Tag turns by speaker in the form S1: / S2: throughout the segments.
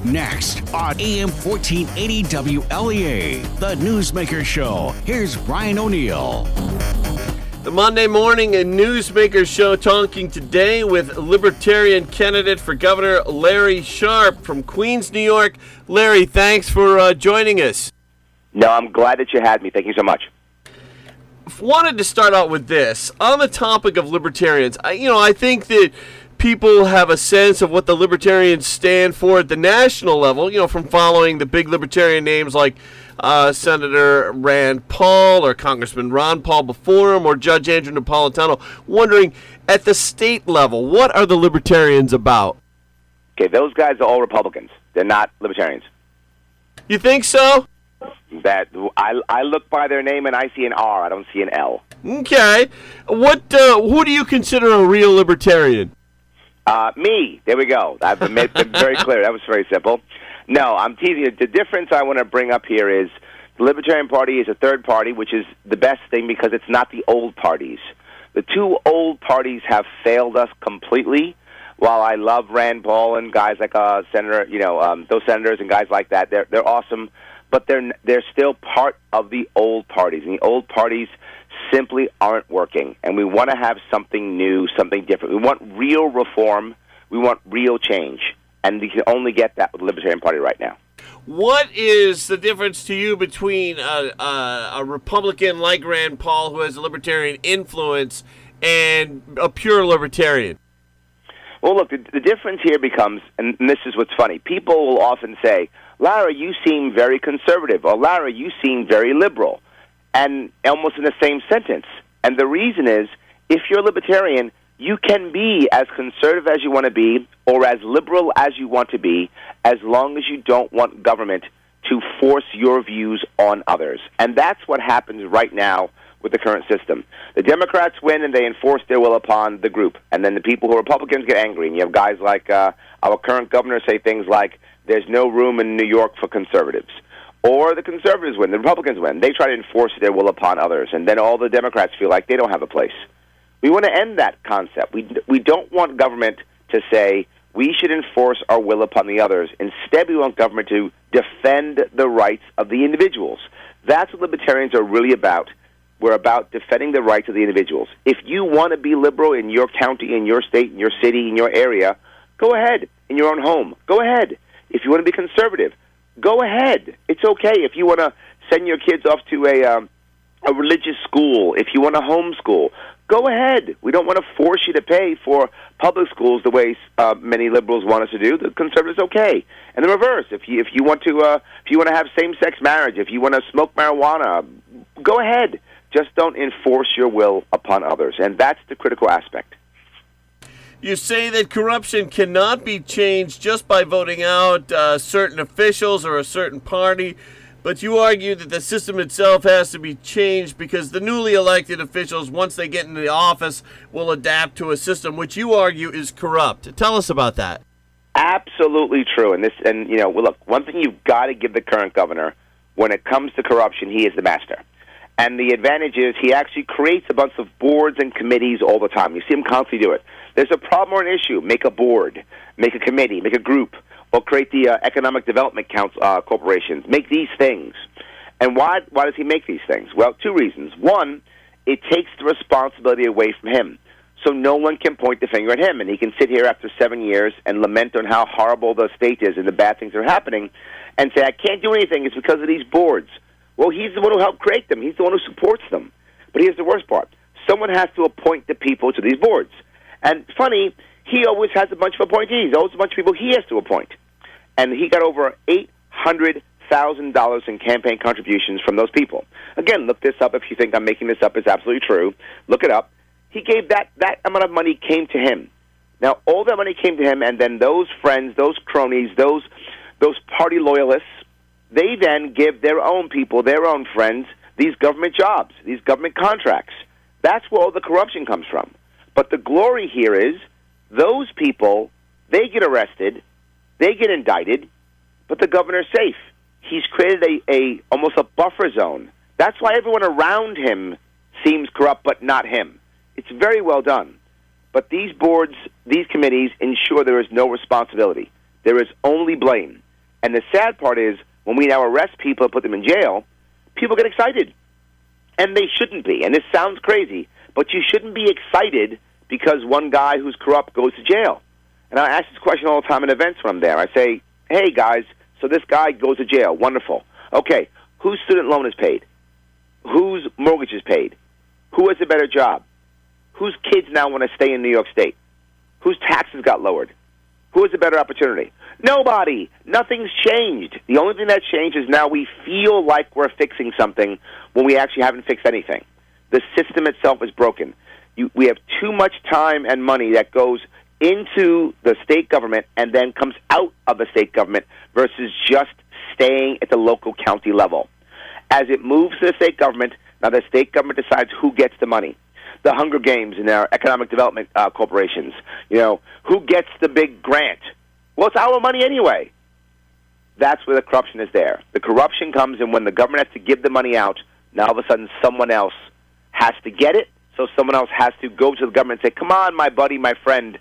S1: Next on AM 1480 WLEA, the Newsmaker Show. Here's Brian O'Neill.
S2: The Monday morning Newsmaker Show, talking today with Libertarian candidate for governor Larry Sharpe from Queens, New York. Larry, thanks for joining us.
S3: No, I'm glad that you had me. Thank you so much.
S2: Wanted to start out with this. On the topic of libertarians, I think that people have a sense of what the libertarians stand for at the national level, from following the big libertarian names like Senator Rand Paul or Congressman Ron Paul before him or Judge Andrew Napolitano. Wondering, at the state level, what are the libertarians about?
S3: Okay, those guys are all Republicans. They're not libertarians.
S2: You think so?
S3: That I look by their name and I see an R. I don't see an L.
S2: Okay. Who do you consider a real libertarian?
S3: Me. There we go. I've made it very clear. That was very simple. No, I'm teasing you. The difference I want to bring up here is the Libertarian Party is a third party, which is the best thing because it's not the old parties. The two old parties have failed us completely. While I love Rand Paul and guys like Senator, those senators and guys like that, they're awesome, but they're still part of the old parties, and the old parties simply aren't working, and we want to have something new, something different. We want real reform. We want real change, and we can only get that with the Libertarian Party right now.
S2: What is the difference to you between a Republican like Rand Paul, who has a libertarian influence, and a pure libertarian?
S3: Well, look, the difference here becomes, and this is what's funny, people will often say, Larry, you seem very conservative, or Larry, you seem very liberal, and almost in the same sentence. And the reason is, if you're a libertarian, you can be as conservative as you want to be or as liberal as you want to be, as long as you don't want government to force your views on others. And that's what happens right now with the current system. The Democrats win and they enforce their will upon the group. And then the people who are Republicans get angry. And you have guys like our current governor say things like, there's no room in New York for conservatives. Or the conservatives win, the Republicans win. They try to enforce their will upon others, and then all the Democrats feel like they don't have a place. We want to end that concept. We don't want government to say we should enforce our will upon the others. Instead, we want government to defend the rights of the individuals. That's what libertarians are really about. We're about defending the rights of the individuals. If you want to be liberal in your county, in your state, in your city, in your area, go ahead. In your own home, go ahead. If you want to be conservative, go ahead. It's okay. If you want to send your kids off to a religious school, if you want to homeschool, go ahead. We don't want to force you to pay for public schools the way many liberals want us to do. The conservatives, okay. And the reverse. If you want to have same-sex marriage, if you want to smoke marijuana, go ahead. Just don't enforce your will upon others. And that's the critical aspect.
S2: You say that corruption cannot be changed just by voting out certain officials or a certain party, but you argue that the system itself has to be changed because the newly elected officials, once they get into the office, will adapt to a system which you argue is corrupt. Tell us about that.
S3: Absolutely true. Look, one thing you've got to give the current governor, when it comes to corruption, he is the master. And the advantage is he actually creates a bunch of boards and committees all the time. You see him constantly do it. There's a problem or an issue, make a board, make a committee, make a group, or create the Economic Development Corporations. Make these things. And why does he make these things? Well, two reasons. One, it takes the responsibility away from him. So no one can point the finger at him. And he can sit here after 7 years and lament on how horrible the state is and the bad things are happening and say, I can't do anything. It's because of these boards. Well, he's the one who helped create them. He's the one who supports them. But here's the worst part. Someone has to appoint the people to these boards. And funny, he always has a bunch of appointees. Always a bunch of people he has to appoint. And he got over $800,000 in campaign contributions from those people. Again, look this up if you think I'm making this up. It's absolutely true. Look it up. He gave that amount of money came to him. Now, all that money came to him, and then those friends, those cronies, those party loyalists, they then give their own people, their own friends, these government jobs, these government contracts. That's where all the corruption comes from. But the glory here is those people, they get arrested, they get indicted, but the governor's safe. He's created almost a buffer zone. That's why everyone around him seems corrupt, but not him. It's very well done. But these boards, these committees ensure there is no responsibility. There is only blame. And the sad part is, when we now arrest people and put them in jail, people get excited. And they shouldn't be. And this sounds crazy, but you shouldn't be excited because one guy who's corrupt goes to jail. And I ask this question all the time in events when I'm there. I say, hey, guys, so this guy goes to jail. Wonderful. Okay, whose student loan is paid? Whose mortgage is paid? Who has a better job? Whose kids now want to stay in New York State? Whose taxes got lowered? Who has a better opportunity? Nobody. Nothing's changed. The only thing that's changed is now we feel like we're fixing something when we actually haven't fixed anything. The system itself is broken. We have too much time and money that goes into the state government and then comes out of the state government versus just staying at the local county level. As it moves to the state government, now the state government decides who gets the money. The Hunger Games and our economic development corporations, who gets the big grant? Well, it's our money anyway. That's where the corruption is there. The corruption comes in when the government has to give the money out. Now, all of a sudden, someone else has to get it, so someone else has to go to the government and say, come on, my buddy, my friend,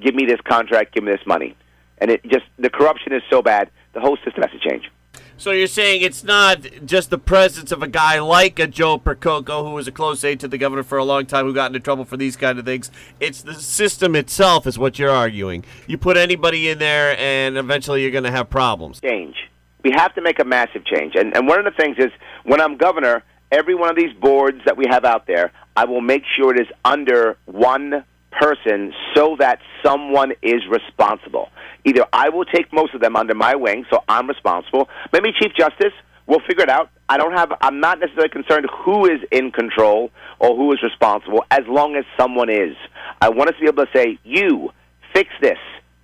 S3: give me this contract, give me this money. And the corruption is so bad, the whole system has to change.
S2: So you're saying it's not just the presence of a guy like a Joe Percoco, who was a close aide to the governor for a long time, who got into trouble for these kind of things. It's the system itself is what you're arguing. You put anybody in there, and eventually you're going to have problems.
S3: Change. We have to make a massive change. And one of the things is, when I'm governor, every one of these boards that we have out there, I will make sure it is under one person so that someone is responsible. Either I will take most of them under my wing, so I'm responsible. Maybe Chief Justice, we'll figure it out. I'm not necessarily concerned who is in control or who is responsible, as long as someone is. I want us to be able to say, you, fix this.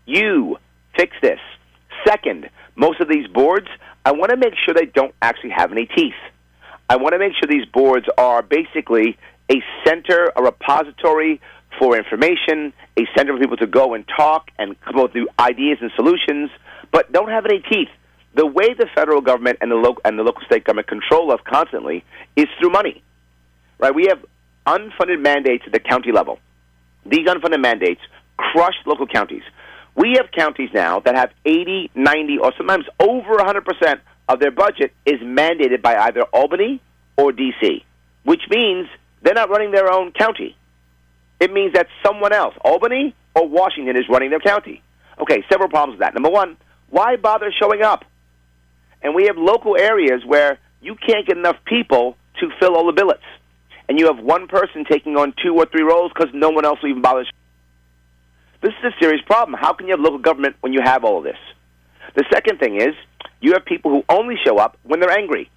S3: You, fix this. Second, most of these boards, I want to make sure they don't actually have any teeth. I want to make sure these boards are basically a center, a repository for information, a center for people to go and talk and come up with new ideas and solutions, but don't have any teeth. The way the federal government and the local state government control us constantly is through money. Right? We have unfunded mandates at the county level. These unfunded mandates crush local counties. We have counties now that have 80, 90, or sometimes over 100% of their budget is mandated by either Albany or D.C., which means they're not running their own county. It means that someone else, Albany or Washington, is running their county. Okay, several problems with that. Number one, why bother showing up? And we have local areas where you can't get enough people to fill all the billets. And you have one person taking on 2 or 3 roles because no one else will even bother. This is a serious problem. How can you have local government when you have all of this? The second thing is, you have people who only show up when they're angry.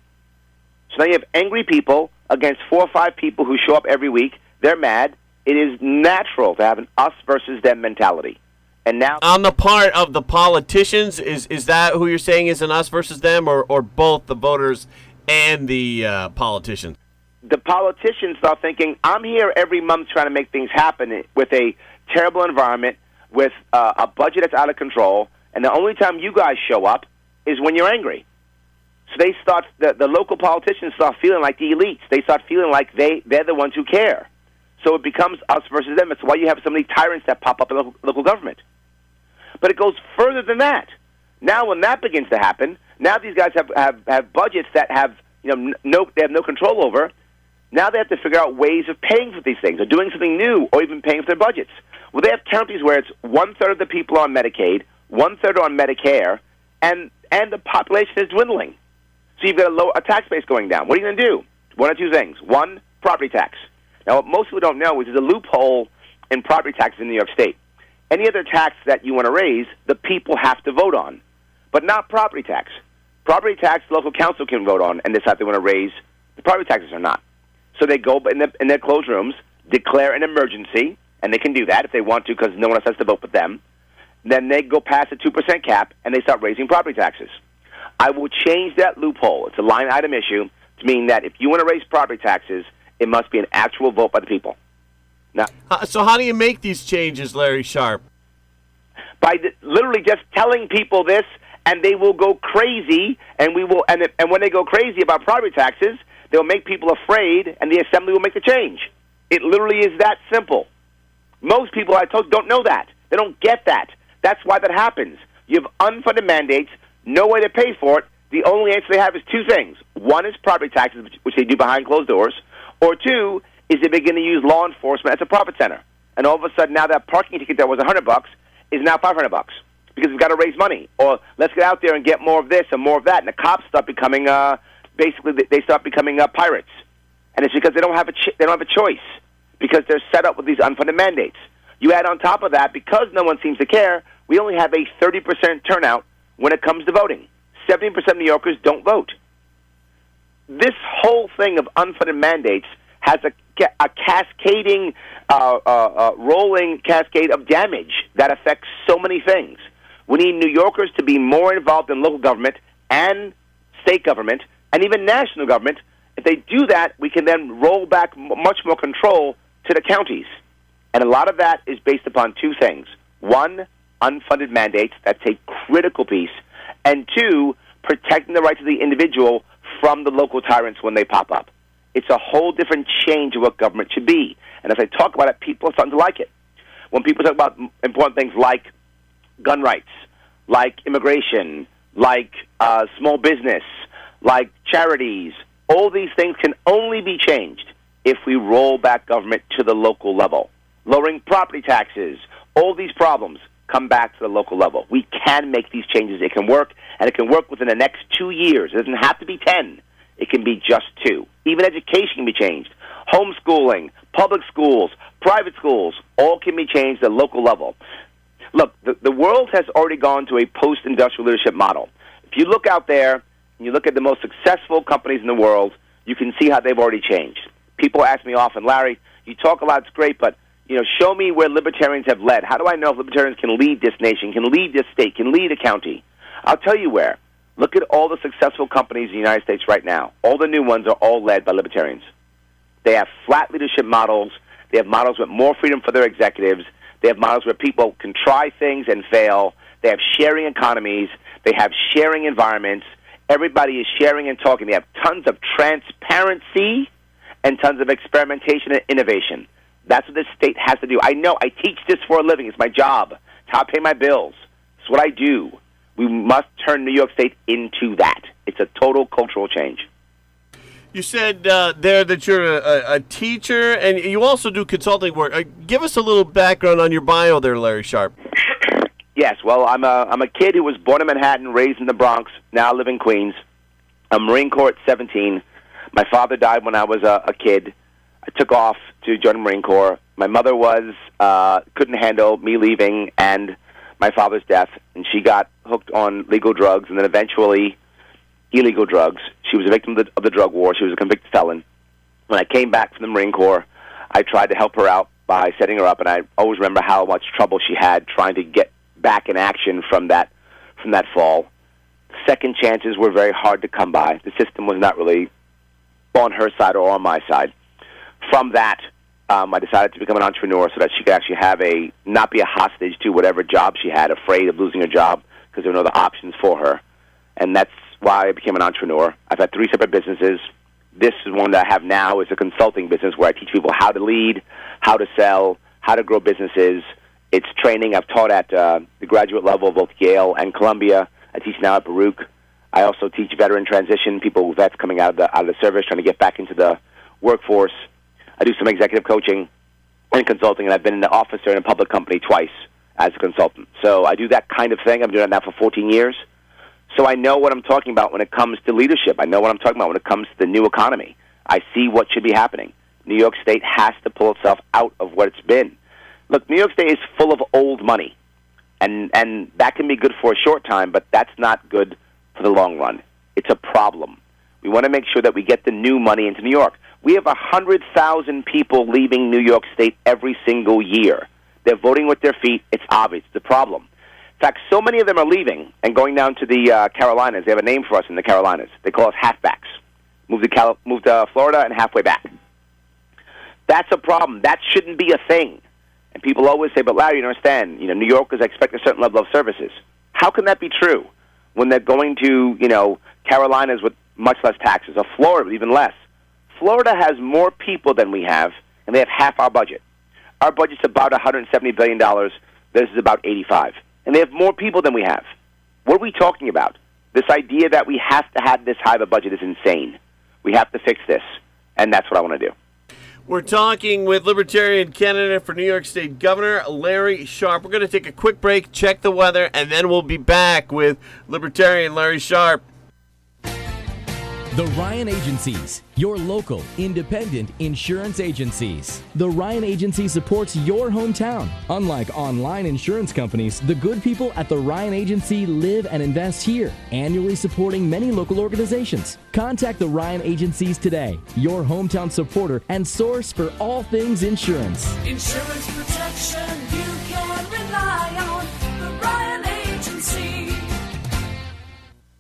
S3: So now you have angry people against 4 or 5 people who show up every week. They're mad. It is natural to have an us versus them mentality. And now,
S2: on the part of the politicians, is that who you're saying is an us versus them, or both the voters and the politicians?
S3: The politicians start thinking, I'm here every month trying to make things happen with a terrible environment, with a budget that's out of control, and the only time you guys show up is when you're angry. So they start, the local politicians start feeling like the elites. They start feeling like they're the ones who care. So it becomes us versus them. It's why you have so many tyrants that pop up in local government. But it goes further than that. Now when that begins to happen, now these guys have budgets that they have no control over. Now they have to figure out ways of paying for these things, or doing something new, or even paying for their budgets. Well, they have counties where it's 1/3 of the people on Medicaid, 1/3 on Medicare, and the population is dwindling. So you've got a tax base going down. What are you going to do? One of 2 things. One, property tax. Now, what most people don't know is there's a loophole in property taxes in New York State. Any other tax that you want to raise, the people have to vote on, but not property tax. Property tax, the local council can vote on and decide they want to raise. The property taxes are not. So they go in their closed rooms, declare an emergency, and they can do that if they want to because no one else has to vote with them. Then they go past the 2% cap, and they start raising property taxes. I will change that loophole. It's a line item issue to mean that if you want to raise property taxes, it must be an actual vote by the people. Now,
S2: so how do you make these changes, Larry Sharpe?
S3: By literally just telling people this, and they will go crazy, and when they go crazy about property taxes, they'll make people afraid, and the assembly will make the change. It literally is that simple. Most people I told don't know that. They don't get that. That's why that happens. You have unfunded mandates. no way to pay for it. The only answer they have is two things. One is property taxes, which they do behind closed doors, or two is they begin to use law enforcement as a profit center. And all of a sudden, now that parking ticket that was $100 is now $500 because we've got to raise money. Or let's get out there and get more of this and more of that. And the cops start becoming basically they start becoming pirates. And it's because they don't have a choice because they're set up with these unfunded mandates. You add on top of that, because no one seems to care, we only have a 30% turnout when it comes to voting. 70% of New Yorkers don't vote. This whole thing of unfunded mandates has a cascading, rolling cascade of damage that affects so many things. We need New Yorkers to be more involved in local government and state government and even national government. If they do that, we can then roll back much more control to the counties. And a lot of that is based upon two things. One, unfunded mandates. That's a critical piece. And two, protecting the rights of the individual from the local tyrants when they pop up. It's a whole different change of what government should be. And as I talk about it, people are starting to like it. When people talk about important things like gun rights, like immigration, like small business, like charities, all these things can only be changed if we roll back government to the local level. Lowering property taxes, all these problems come back to the local level. We can make these changes. It can work, and it can work within the next 2 years. It doesn't have to be 10. It can be just 2. Even education can be changed. Homeschooling, public schools, private schools, all can be changed at the local level. Look, the world has already gone to a post-industrial leadership model. If you look out there and you look at the most successful companies in the world, you can see how they've already changed. People ask me often, Larry, you talk a lot, it's great, but show me where libertarians have led. How do I know if libertarians can lead this nation, can lead this state, can lead a county? I'll tell you where. Look at all the successful companies in the United States right now. All the new ones are all led by libertarians. They have flat leadership models. They have models with more freedom for their executives. They have models where people can try things and fail. They have sharing economies. They have sharing environments. Everybody is sharing and talking. They have tons of transparency and tons of experimentation and innovation. That's what this state has to do. I know. I teach this for a living. It's my job. It's how I pay my bills. It's what I do. We must turn New York State into that. It's a total cultural change.
S2: You said there that you're a teacher, and you also do consulting work. Give us a little background on your bio there, Larry Sharpe.
S3: Yes, well, I'm a kid who was born in Manhattan, raised in the Bronx, now live in Queens. I'm Marine Corps at 17. My father died when I was a kid. I took off to join the Marine Corps. My mother couldn't handle me leaving and my father's death, and she got hooked on legal drugs and then eventually illegal drugs. She was a victim of the drug war. She was a convicted felon. When I came back from the Marine Corps, I tried to help her out by setting her up, and I always remember how much trouble she had trying to get back in action from that fall. Second chances were very hard to come by. The system was not really on her side or on my side. From that, I decided to become an entrepreneur so that she could actually not be a hostage to whatever job she had, afraid of losing her job because there were no other options for her. And that's why I became an entrepreneur. I've had 3 separate businesses. This is one that I have now is a consulting business where I teach people how to lead, how to sell, how to grow businesses. It's training. I've taught at the graduate level, both Yale and Columbia. I teach now at Baruch. I also teach veteran transition, vets coming out of the service, trying to get back into the workforce. I do some executive coaching and consulting, and I've been an officer in a public company twice as a consultant. So I do that kind of thing. I've been doing that for 14 years. So I know what I'm talking about when it comes to leadership. I know what I'm talking about when it comes to the new economy. I see what should be happening. New York State has to pull itself out of what it's been. Look, New York State is full of old money, and that can be good for a short time, but that's not good for the long run. It's a problem. We want to make sure that we get the new money into New York. We have 100,000 people leaving New York State every single year. They're voting with their feet. It's obvious. It's a problem. In fact, so many of them are leaving and going down to the Carolinas. They have a name for us in the Carolinas. They call us halfbacks. Move to Florida and halfway back. That's a problem. That shouldn't be a thing. And people always say, but Larry, you don't understand. New Yorkers expect a certain level of services. How can that be true when they're going to, Carolinas with much less taxes, or Florida with even less? Florida has more people than we have, and they have half our budget. Our budget's about $170 billion. This is about $85. And they have more people than we have. What are we talking about? This idea that we have to have this high of a budget is insane. We have to fix this, and that's what I want to do.
S2: We're talking with Libertarian candidate for New York State Governor, Larry Sharpe. We're going to take a quick break, check the weather, and then we'll be back with Libertarian Larry Sharpe.
S4: The Ryan Agencies, your local, independent insurance agencies. The Ryan Agency supports your hometown. Unlike online insurance companies, the good people at the Ryan Agency live and invest here, annually supporting many local organizations. Contact the Ryan Agencies today, your hometown supporter and source for all things insurance.
S5: Insurance protection you can rely on. The Ryan Agency.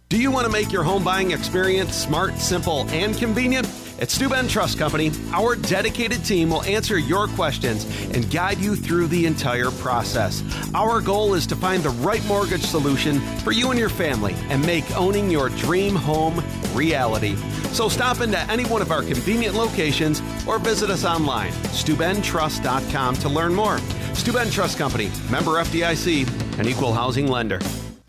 S6: Do you want to make your home buying experience smart, simple, and convenient? At Steuben Trust Company, our dedicated team will answer your questions and guide you through the entire process. Our goal is to find the right mortgage solution for you and your family and make owning your dream home reality. So stop into any one of our convenient locations or visit us online, SteubenTrust.com, to learn more. Steuben Trust Company, member FDIC, an equal housing lender.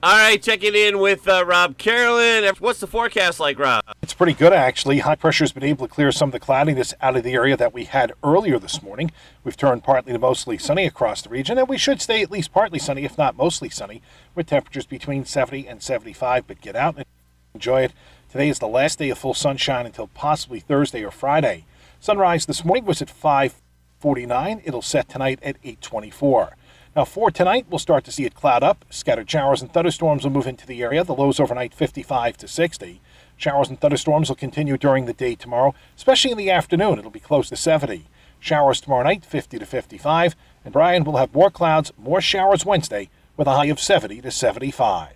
S2: All right, checking in with Rob Carolyn. What's the forecast like, Rob?
S7: It's pretty good, actually. High pressure has been able to clear some of the cloudiness out of the area that we had earlier this morning. We've turned partly to mostly sunny across the region, and we should stay at least partly sunny, if not mostly sunny, with temperatures between 70 and 75. But get out and enjoy it. Today is the last day of full sunshine until possibly Thursday or Friday. Sunrise this morning was at 5:49. It'll set tonight at 8:24. Now, for tonight, we'll start to see it cloud up. Scattered showers and thunderstorms will move into the area. The lows overnight 55 to 60. Showers and thunderstorms will continue during the day tomorrow, especially in the afternoon. It'll be close to 70. Showers tomorrow night, 50 to 55. And Brian will have more clouds, more showers Wednesday with a high of 70 to 75.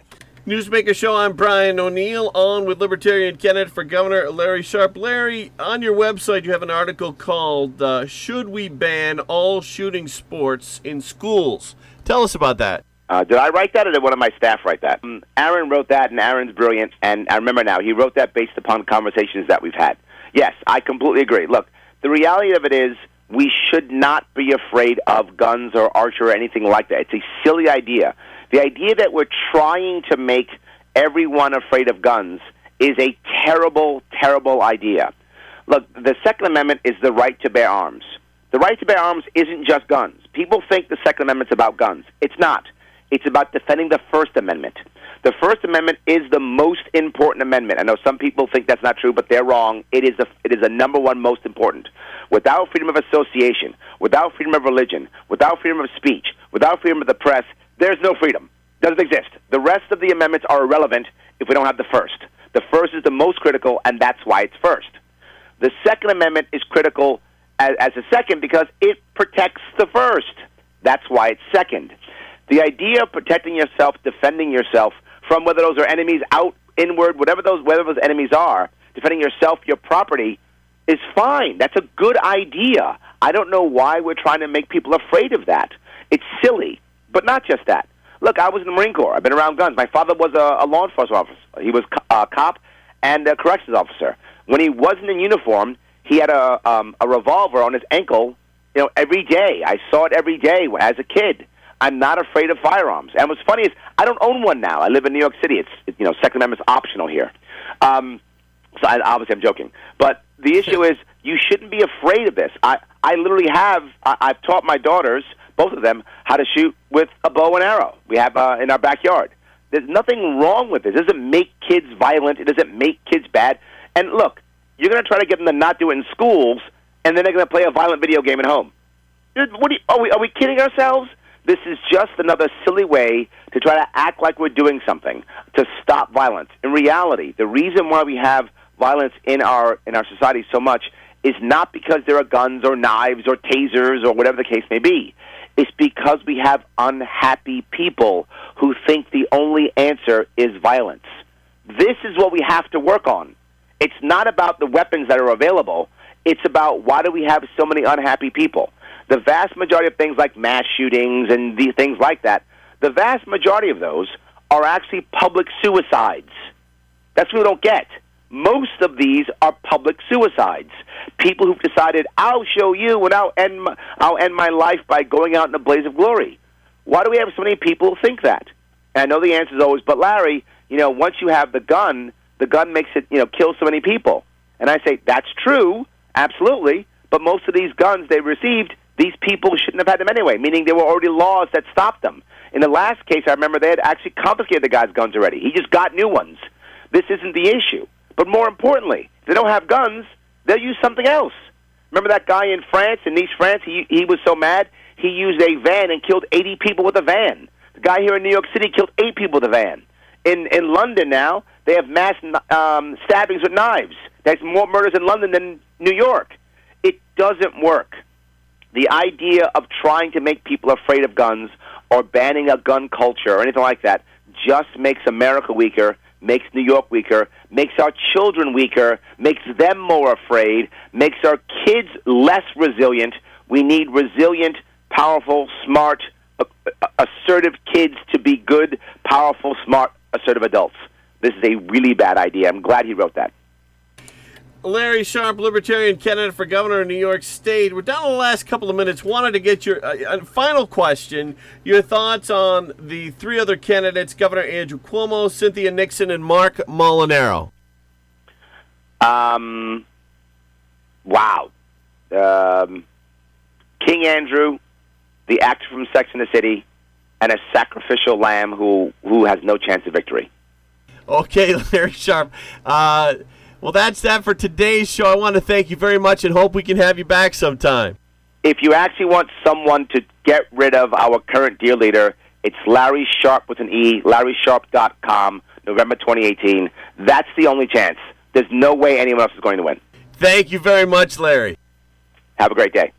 S2: Newsmaker Show, I'm Brian O'Neill, on with Libertarian candidate for Governor Larry Sharpe. Larry, on your website you have an article called Should We Ban All Shooting Sports in Schools? Tell us about that.
S3: Did I write that, or did one of my staff write that? Aaron wrote that, and Aaron's brilliant, and I remember now, he wrote that based upon conversations that we've had. Yes, I completely agree. Look, the reality of it is we should not be afraid of guns or archery or anything like that. It's a silly idea. The idea that we're trying to make everyone afraid of guns is a terrible, terrible idea. Look, the Second Amendment is the right to bear arms. The right to bear arms isn't just guns. People think the Second Amendment's about guns. It's not. It's about defending the First Amendment. The First Amendment is the most important amendment. I know some people think that's not true, but they're wrong. It is the number one most important. Without freedom of association, without freedom of religion, without freedom of speech, without freedom of the press, there's no freedom. Doesn't exist. The rest of the amendments are irrelevant if we don't have the first. The first is the most critical, and that's why it's first. The Second Amendment is critical as a second because it protects the first. That's why it's second. The idea of protecting yourself, defending yourself from whether those are enemies out, inward, whatever those enemies are, defending yourself, your property, is fine. That's a good idea. I don't know why we're trying to make people afraid of that. It's silly, but not just that. Look, I was in the Marine Corps. I've been around guns. My father was a law enforcement officer. He was a cop and a corrections officer. When he wasn't in uniform, he had a revolver on his ankle, every day. I saw it every day as a kid. I'm not afraid of firearms. And what's funny is I don't own one now. I live in New York City. It's Second Amendment's optional here. So obviously I'm joking. But the issue is you shouldn't be afraid of this. I literally I've taught my daughters, both of them, how to shoot with a bow and arrow. We have in our backyard. There's nothing wrong with this. It doesn't make kids violent. It doesn't make kids bad. And look, you're going to try to get them to not do it in schools, and then they're going to play a violent video game at home. Are we kidding ourselves? This is just another silly way to try to act like we're doing something to stop violence. In reality, the reason why we have violence in our society so much is not because there are guns or knives or tasers or whatever the case may be. It's because we have unhappy people who think the only answer is violence. This is what we have to work on. It's not about the weapons that are available. It's about why do we have so many unhappy people. The vast majority of things like mass shootings and these things like that, the vast majority of those are actually public suicides. That's what we don't get. Most of these are public suicides. People who've decided, I'll show you and I'll end my life by going out in a blaze of glory. Why do we have so many people who think that? And I know the answer is always, but Larry, once you have the gun makes it, kill so many people. And I say, that's true, absolutely, but most of these guns they received, these people shouldn't have had them anyway, meaning there were already laws that stopped them. In the last case, I remember they had actually confiscated the guy's guns already. He just got new ones. This isn't the issue. But more importantly, if they don't have guns, they'll use something else. Remember that guy in France, in Nice, France? He was so mad, he used a van and killed 80 people with a van. The guy here in New York City killed 8 people with a van. In London now, they have mass stabbings with knives. There's more murders in London than New York. It doesn't work. The idea of trying to make people afraid of guns or banning a gun culture or anything like that just makes America weaker, makes New York weaker, makes our children weaker, makes them more afraid, makes our kids less resilient. We need resilient, powerful, smart, assertive kids to be good, powerful, smart, assertive adults. This is a really bad idea. I'm glad he wrote that.
S2: Larry Sharpe, Libertarian candidate for governor of New York State. We're down to the last couple of minutes. Wanted to get your final question, your thoughts on the 3 other candidates, Governor Andrew Cuomo, Cynthia Nixon, and Mark Molinaro.
S3: Wow. King Andrew, the actor from Sex and the City, and a sacrificial lamb who has no chance of victory.
S2: Okay, Larry Sharpe. Well, that's that for today's show. I want to thank you very much and hope we can have you back sometime.
S3: If you actually want someone to get rid of our current dear leader, it's Larry Sharpe with an E, LarrySharpe.com, November 2018. That's the only chance. There's no way anyone else is going to win.
S2: Thank you very much, Larry.
S3: Have a great day.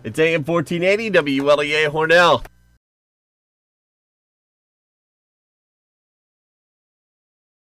S2: It's AM 1480 WLEA Hornell.